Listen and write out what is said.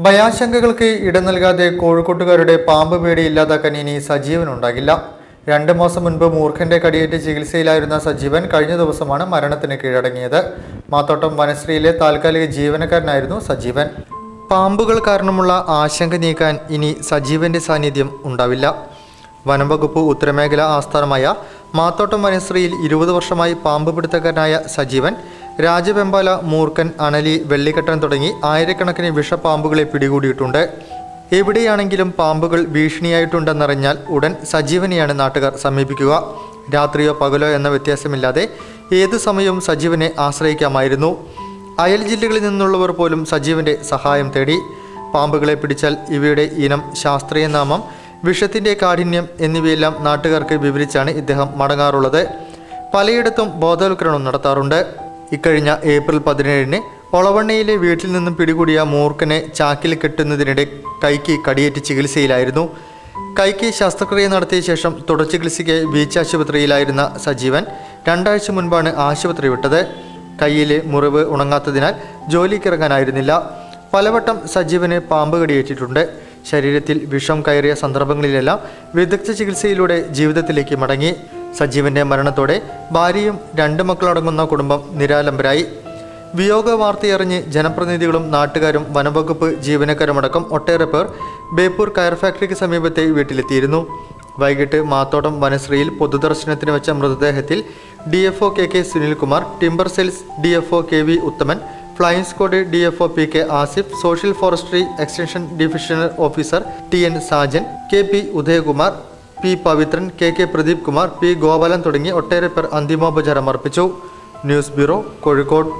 ഭയാശങ്കകൾക്ക് ഇടം നൽകാതെ കോഴിക്കോട്ടുകാരുടെ പാമ്പ് പേടി ഇല്ലാതാക്കാൻ ഇനി സജീവൻ ഉണ്ടാകില്ല. 2 മാസം മുൻപ് മൂർഖന്റെ കടിയേറ്റ് ചികിത്സയിലായിരുന്ന സജീവൻ കഴിഞ്ഞ ദിവസമാണ് മരണത്തിന് കീഴടങ്ങിയത്. മാത്തോട്ടം വനശ്രീയിലെ താൽക്കാലിക ജീവനക്കാരനായിരുന്നു സജീവൻ. പാമ്പുകൾ കാരണമുള്ള ആശങ്ക നീക്കാൻ ഇനി സജീവന്റെ സാന്നിധ്യം ഉണ്ടാവില്ല. വനംവകുപ്പ് ഉത്തരമേഖല ആസ്ഥാനമായ മാത്തോട്ടം വനശ്രീയിൽ 20 വർഷമായി പാമ്പ് പിടുത്തക്കാരനായ സജീവൻ രാജവെമ്പാല, മൂർഖൻ, അണലി, വെള്ളിക്കെട്ടൻ തുടങ്ങി ആയിരക്കണക്കിന് വിഷപ്പാമ്പുകളെ പിടികൂടിയിട്ടുണ്ട്. എവിടെയാണെങ്കിലും പാമ്പുകൾ ഭീഷണിയായിട്ടുണ്ടെന്നറിഞ്ഞാൽ ഉടൻ സജീവനെയാണ് നാട്ടുകാർ സമീപിക്കുക. രാത്രിയോ പകലോ എന്ന വ്യത്യാസമില്ലാതെ ഏതു സമയവും സജീവനെ ആശ്രയിക്കാമായിരുന്നു. അയൽ ജില്ലകളിൽ നിന്നുള്ളവർ പോലും സജീവന്റെ സഹായം തേടി. പാമ്പുകളെ പിടിച്ചാൽ ഇവയുടെ ഇനം, ശാസ്ത്രീയ നാമം, വിഷത്തിന്റെ കാഠിന്യം എന്നിവയെല്ലാം നാട്ടുകാർക്ക് വിവരിച്ചാണ് ഇദ്ദേഹം മടങ്ങാറുള്ളത്. പലയിടത്തും ബോധവൽക്കരണം നടത്താറുണ്ട്. ഇക്കഴിഞ്ഞ ഏപ്രിൽ 17-ന് ഒളവണ്ണയിലെ വീട്ടിൽ നിന്നും പിടികൂടിയ മൂർഖനെ ചാക്കിൽ കെട്ടുന്നതിനിടെ കൈക്ക് കടിയേറ്റ് ചികിത്സയിലായിരുന്നു. കൈക്ക് ശസ്ത്രക്രിയ നടത്തിയ ശേഷം തുടർ ചികിത്സയ്ക്ക് ബീച്ച് ആശുപത്രിയിലായിരുന്ന സജീവൻ 2 ആഴ്ച മുൻപാണ് ആശുപത്രി വിട്ടത്. കൈയിലെ മുറിവ് ഉണങ്ങാത്തതിനാൽ ജോലിക്കിറങ്ങാനായിരുന്നില്ല. പലവട്ടം സജീവന് പാമ്പ് കടിയേറ്റിട്ടുണ്ട്. ശരീരത്തിൽ വിഷം കയറിയ സന്ദർഭങ്ങളിലെല്ലാം വിദഗ്ധ ചികിത്സയിലൂടെ ജീവിതത്തിലേക്ക് മടങ്ങി. സജീവന്റെ മരണത്തോടെ ഭാര്യയും 2 മക്കളടങ്ങുന്ന കുടുംബം നിരാലംബരായി. വിയോഗ വാർത്തയറിഞ്ഞ് ജനപ്രതിനിധികളും നാട്ടുകാരും വനംവകുപ്പ് ജീവനക്കാരുമടക്കം ഒട്ടേറെ പേർ ബേപ്പൂർ കയർ ഫാക്ടറിക്ക് സമീപത്തെ വീട്ടിലെത്തിയിരുന്നു. വൈകിട്ട് മാത്തോട്ടം വനശ്രീയിൽ പൊതുദർശനത്തിന് വെച്ച മൃതദേഹത്തിൽ DFO KK Sunilkumar, timber sales DFO KV Uthaman, flying squad DFO PK Asif, social forestry extension divisional officer TN Sajan, KP Udayakumar, P Pavithran, KK Pradeep Kumar, P Gopalan തുടങ്ങി ഒട്ടേറെ പേർ അന്തിമോപചാരം അർപ്പിച്ചു. News bureau, Kozhikode.